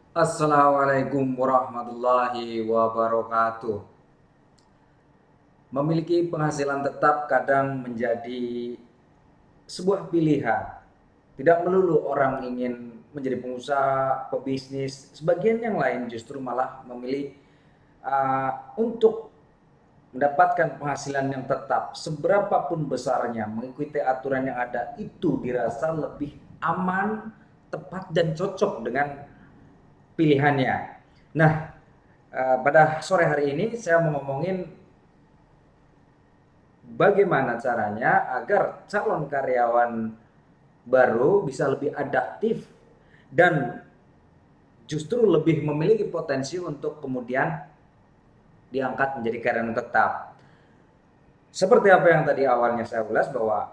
Assalamualaikum warahmatullahi wabarakatuh. Memiliki penghasilan tetap kadang menjadi sebuah pilihan. Tidak melulu orang ingin menjadi pengusaha, pebisnis. Sebagian yang lain justru malah memilih untuk mendapatkan penghasilan yang tetap. Seberapapun besarnya, mengikuti aturan yang ada itu dirasa lebih aman, tepat dan cocok dengan pilihannya. Nah, pada sore hari ini saya mau ngomongin bagaimana caranya agar calon karyawan baru bisa lebih adaptif dan justru lebih memiliki potensi untuk kemudian diangkat menjadi karyawan tetap. Seperti apa yang tadi awalnya saya ulas bahwa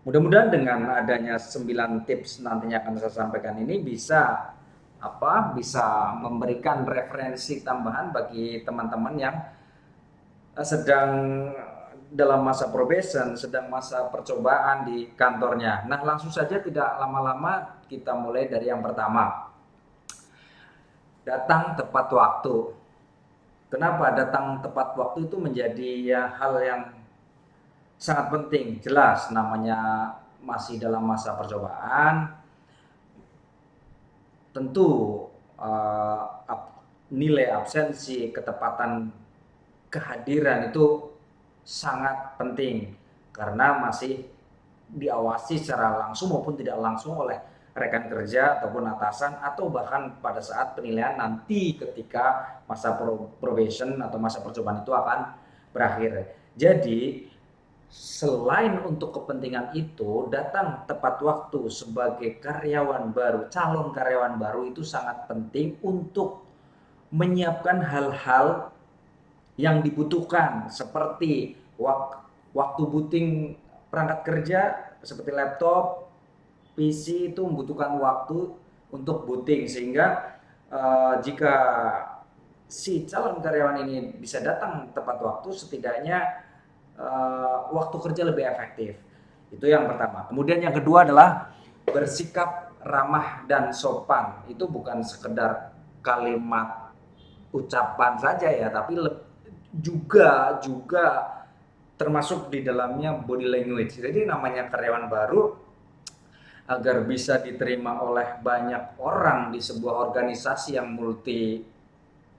mudah-mudahan dengan adanya 9 tips nantinya akan saya sampaikan ini bisa memberikan referensi tambahan bagi teman-teman yang sedang dalam masa probation, sedang masa percobaan di kantornya. Nah, langsung saja tidak lama-lama kita mulai dari yang pertama. Datang tepat waktu. Kenapa datang tepat waktu itu menjadi hal yang sangat penting? Jelas namanya masih dalam masa percobaan, tentu uh, nilai absensi, ketepatan kehadiran itu sangat penting karena masih diawasi secara langsung maupun tidak langsung oleh rekan kerja ataupun atasan atau bahkan pada saat penilaian nanti ketika masa probation atau masa percobaan itu akan berakhir. Jadi selain untuk kepentingan itu, datang tepat waktu sebagai karyawan baru, calon karyawan baru itu sangat penting untuk menyiapkan hal-hal yang dibutuhkan seperti waktu booting perangkat kerja seperti laptop, PC itu membutuhkan waktu untuk booting sehingga jika si calon karyawan ini bisa datang tepat waktu setidaknya waktu kerja lebih efektif. Itu yang pertama. Kemudian yang kedua adalah bersikap ramah dan sopan. Itu bukan sekedar kalimat ucapan saja ya, tapi juga juga termasuk di dalamnya body language. Jadi namanya karyawan baru agar bisa diterima oleh banyak orang di sebuah organisasi yang multi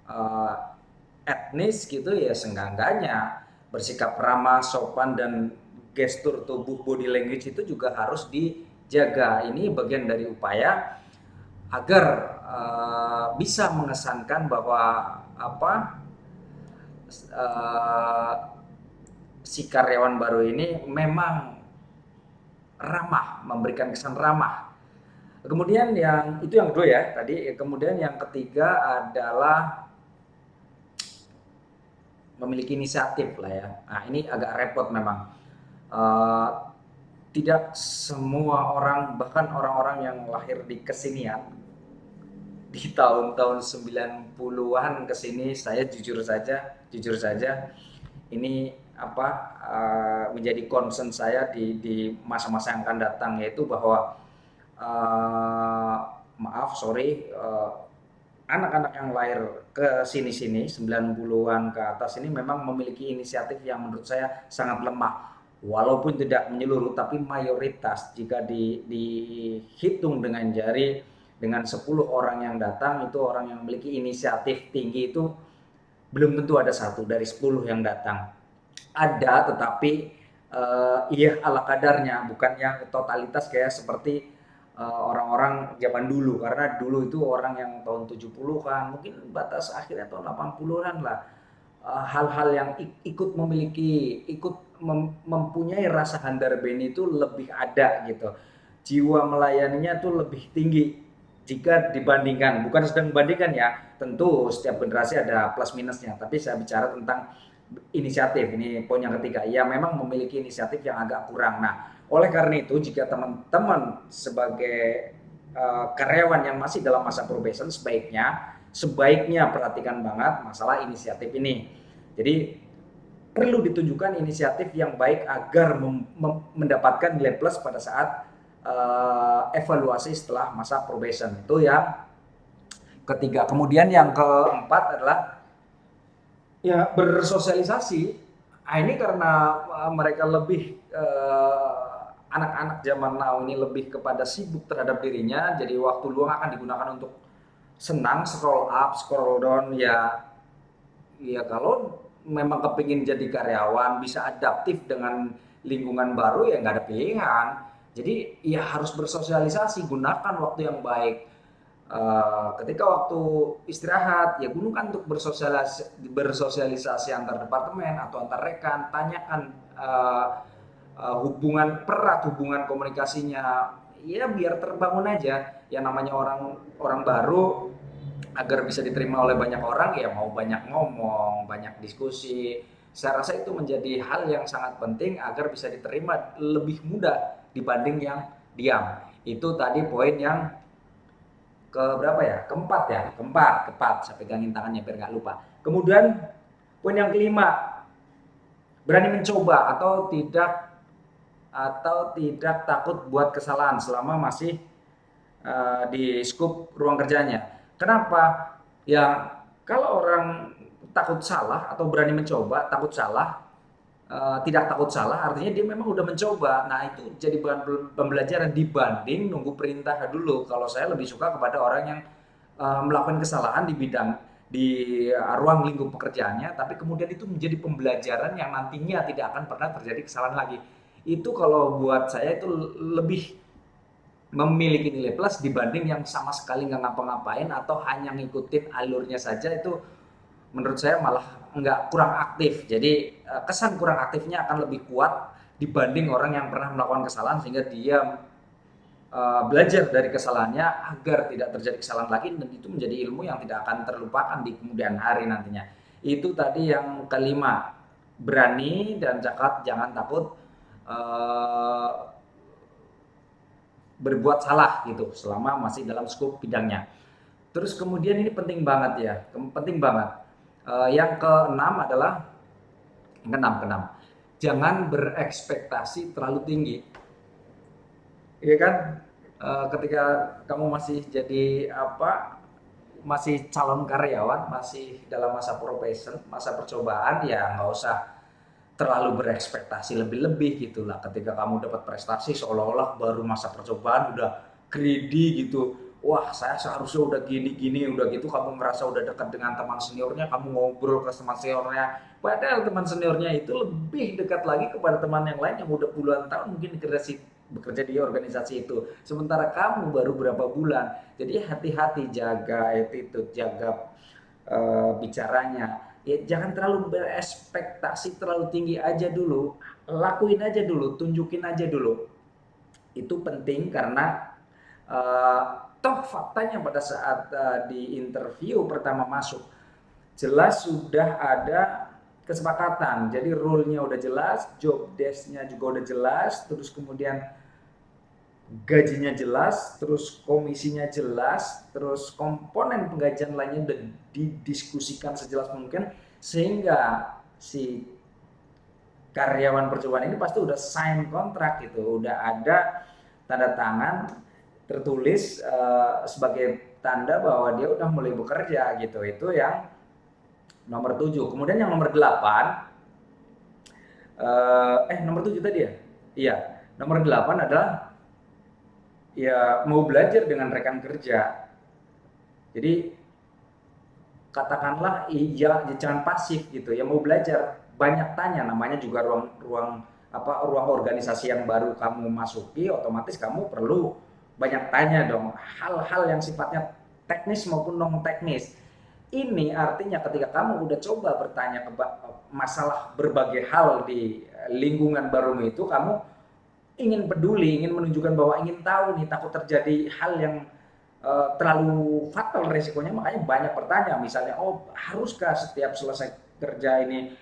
uh, etnis gitu ya, seenggak-enggaknya bersikap ramah, sopan dan gestur tubuh body language itu juga harus dijaga. Ini bagian dari upaya agar bisa mengesankan bahwa uh, si karyawan baru ini memang ramah, memberikan kesan ramah. Kemudian itu yang kedua ya tadi. Kemudian yang ketiga adalah memiliki inisiatif lah ya. Nah ini agak repot memang. Uh, Tidak semua orang, bahkan orang-orang yang lahir di kesinian di tahun-tahun 90-an ke sini, saya jujur saja ini menjadi concern saya di masa-masa yang akan datang, yaitu bahwa uh, anak-anak yang lahir ke sini-sini 90-an ke atas ini memang memiliki inisiatif yang menurut saya sangat lemah. Walaupun tidak menyeluruh tapi mayoritas jika dihitung dengan jari, dengan 10 orang yang datang itu orang yang memiliki inisiatif tinggi itu belum tentu ada satu dari 10 yang datang. Ada tetapi iya ala kadarnya, bukannya totalitas kayak seperti orang-orang zaman dulu, karena dulu itu orang yang tahun 70-an mungkin batas akhirnya tahun 80-an lah. Hal-hal yang ikut mempunyai rasa handar beni itu lebih ada gitu, jiwa melayaninya tuh lebih tinggi jika dibandingkan, bukan sedang membandingkan ya, tentu setiap generasi ada plus minusnya, tapi saya bicara tentang inisiatif. Ini poin yang ketiga, ya memang memiliki inisiatif yang agak kurang. Nah oleh karena itu jika teman-teman sebagai karyawan yang masih dalam masa probation, sebaiknya perhatikan banget masalah inisiatif ini. Jadi perlu ditunjukkan inisiatif yang baik agar mendapatkan nilai plus pada saat evaluasi setelah masa probation. Itu yang ketiga. Kemudian yang keempat adalah ya bersosialisasi. Nah, ini karena mereka lebih anak-anak zaman now ini lebih kepada sibuk terhadap dirinya, jadi waktu luang akan digunakan untuk senang, scroll up, scroll down. Ya, ya kalau memang kepingin jadi karyawan, bisa adaptif dengan lingkungan baru, ya nggak ada pilihan. Jadi ya harus bersosialisasi, gunakan waktu yang baik. Ketika waktu istirahat, ya gunakan untuk bersosialisasi antar departemen atau antar rekan, tanyakan hubungan erat, hubungan komunikasinya, ya biar terbangun aja. Yang namanya orang orang baru, agar bisa diterima oleh banyak orang, ya mau banyak ngomong, banyak diskusi. Saya rasa itu menjadi hal yang sangat penting agar bisa diterima lebih mudah dibanding yang diam. Itu tadi poin yang ke berapa ya? Keempat ya, keempat. Saya pegangin tangannya biar nggak lupa. Kemudian poin yang kelima, berani mencoba atau tidak takut buat kesalahan selama masih di skup ruang kerjanya. Kenapa? Ya kalau orang takut salah atau berani mencoba, takut salah, tidak takut salah, artinya dia memang udah mencoba. Nah, itu jadi bahan pembelajaran dibanding nunggu perintah dulu. Kalau saya lebih suka kepada orang yang melakukan kesalahan di bidang di ruang lingkup pekerjaannya, tapi kemudian itu menjadi pembelajaran yang nantinya tidak akan pernah terjadi kesalahan lagi. Itu kalau buat saya itu lebih memiliki nilai plus dibanding yang sama sekali nggak ngapa-ngapain atau hanya ngikutin alurnya saja. Itu menurut saya malah nggak, kurang aktif. Jadi kesan kurang aktifnya akan lebih kuat dibanding orang yang pernah melakukan kesalahan sehingga dia belajar dari kesalahannya agar tidak terjadi kesalahan lagi, dan itu menjadi ilmu yang tidak akan terlupakan di kemudian hari nantinya. Itu tadi yang kelima, berani dan jangan takut eh, berbuat salah gitu selama masih dalam skop bidangnya. Terus kemudian ini penting banget ya, penting banget. Yang keenam adalah keenam, jangan berekspektasi terlalu tinggi. Iya kan? Ketika kamu masih jadi apa, masih calon karyawan, masih dalam masa probation, masa percobaan, ya nggak usah terlalu berekspektasi lebih-lebih gitulah. Ketika kamu dapat prestasi seolah-olah baru masa percobaan udah greedy gitu. Wah, saya seharusnya udah gini-gini, udah gitu kamu merasa udah dekat dengan teman seniornya, kamu ngobrol ke teman seniornya. Padahal teman seniornya itu lebih dekat lagi kepada teman yang lain yang udah puluhan tahun mungkin bekerja di organisasi itu. Sementara kamu baru berapa bulan. Jadi hati-hati, jaga attitude, jaga bicaranya. Ya jangan terlalu berespektasi terlalu tinggi aja dulu, lakuin aja dulu, tunjukin aja dulu. Itu penting karena toh faktanya pada saat di interview pertama masuk, jelas sudah ada kesepakatan. Jadi rule-nya udah jelas, job desk-nya juga udah jelas, terus kemudian gajinya jelas, terus komisinya jelas, terus komponen penggajian lainnya udah didiskusikan sejelas mungkin, sehingga si karyawan percobaan ini pasti udah sign kontrak gitu, udah ada tanda tangan tertulis sebagai tanda bahwa dia udah mulai bekerja gitu. Itu yang nomor 7. Kemudian yang nomor 8, nomor 7 tadi ya? Iya, nomor 8 adalah ya mau belajar dengan rekan kerja. Jadi katakanlah iya, jangan pasif gitu ya, mau belajar banyak tanya, namanya juga ruang ruang organisasi yang baru kamu masuki, otomatis kamu perlu banyak tanya dong, hal-hal yang sifatnya teknis maupun non teknis. Ini artinya ketika kamu udah coba bertanya ke masalah berbagai hal di lingkungan baru itu, kamu ingin peduli, ingin menunjukkan bahwa ingin tahu nih, takut terjadi hal yang terlalu fatal resikonya, makanya banyak pertanyaan. Misalnya, oh haruskah setiap selesai kerja ini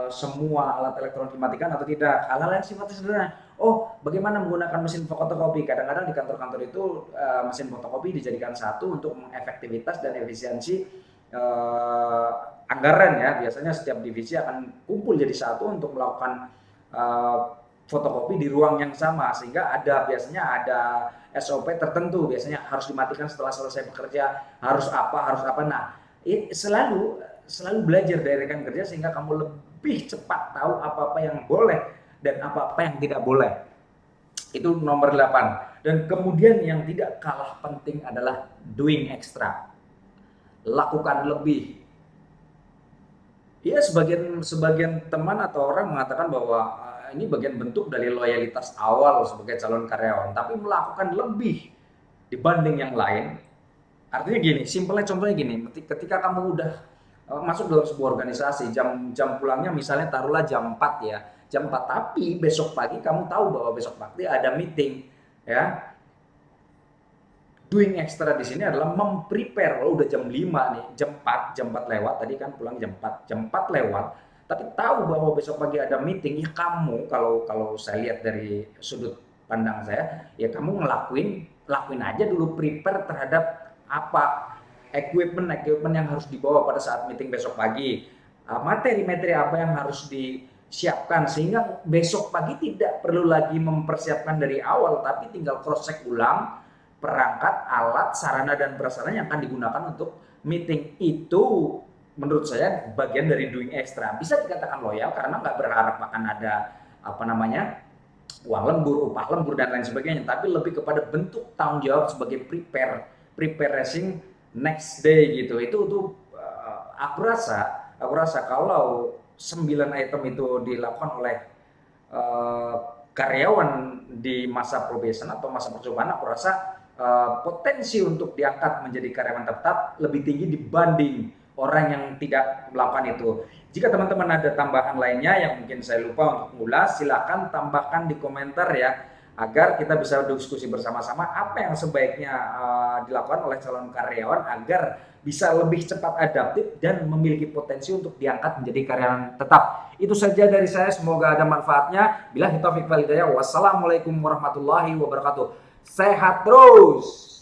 semua alat elektronik dimatikan atau tidak? Hal-hal yang sifatnya sederhana. Oh, bagaimana menggunakan mesin fotokopi? Kadang-kadang di kantor-kantor itu mesin fotokopi dijadikan satu untuk efektivitas dan efisiensi anggaran ya. Biasanya setiap divisi akan kumpul jadi satu untuk melakukan fotokopi di ruang yang sama, sehingga biasanya ada SOP tertentu, biasanya harus dimatikan setelah selesai bekerja, harus apa. Nah, selalu selalu belajar dari rekan kerja sehingga kamu lebih cepat tahu apa-apa yang boleh dan apa-apa yang tidak boleh. Itu nomor 8. Dan kemudian yang tidak kalah penting adalah doing extra. Lakukan lebih. Ya, sebagian teman atau orang mengatakan bahwa ini bagian bentuk dari loyalitas awal sebagai calon karyawan, tapi melakukan lebih dibanding yang lain. Artinya gini, simpelnya contohnya gini, ketika kamu udah masuk dalam sebuah organisasi, jam pulangnya misalnya taruhlah jam 4 ya, jam 4, tapi besok pagi kamu tahu bahwa besok pagi ada meeting, ya. Doing extra di sini adalah memprepare. Oh, udah jam 5 nih, jam 4 lewat, tadi kan pulang jam 4 lewat, tapi tahu bahwa besok pagi ada meeting, ya kamu kalau saya lihat dari sudut pandang saya, ya kamu lakuin aja dulu, prepare terhadap apa equipment yang harus dibawa pada saat meeting besok pagi, materi-materi apa yang harus disiapkan, sehingga besok pagi tidak perlu lagi mempersiapkan dari awal, tapi tinggal cross check ulang perangkat, alat, sarana dan prasarana yang akan digunakan untuk meeting. Itu menurut saya bagian dari doing extra. Bisa dikatakan loyal karena nggak berharap akan ada uang lembur, upah lembur dan lain sebagainya, tapi lebih kepada bentuk tanggung jawab sebagai preparing next day gitu. Itu tuh aku rasa kalau 9 item itu dilakukan oleh karyawan di masa probation atau masa percobaan, aku rasa potensi untuk diangkat menjadi karyawan tetap lebih tinggi dibanding orang yang tidak melakukan itu. Jika teman-teman ada tambahan lainnya yang mungkin saya lupa untuk mengulas, silakan tambahkan di komentar ya, agar kita bisa diskusi bersama-sama apa yang sebaiknya dilakukan oleh calon karyawan agar bisa lebih cepat adaptif dan memiliki potensi untuk diangkat menjadi karyawan tetap. Itu saja dari saya, semoga ada manfaatnya. Billahi taufiq wal hidayah. Wassalamualaikum warahmatullahi wabarakatuh. Sehat terus.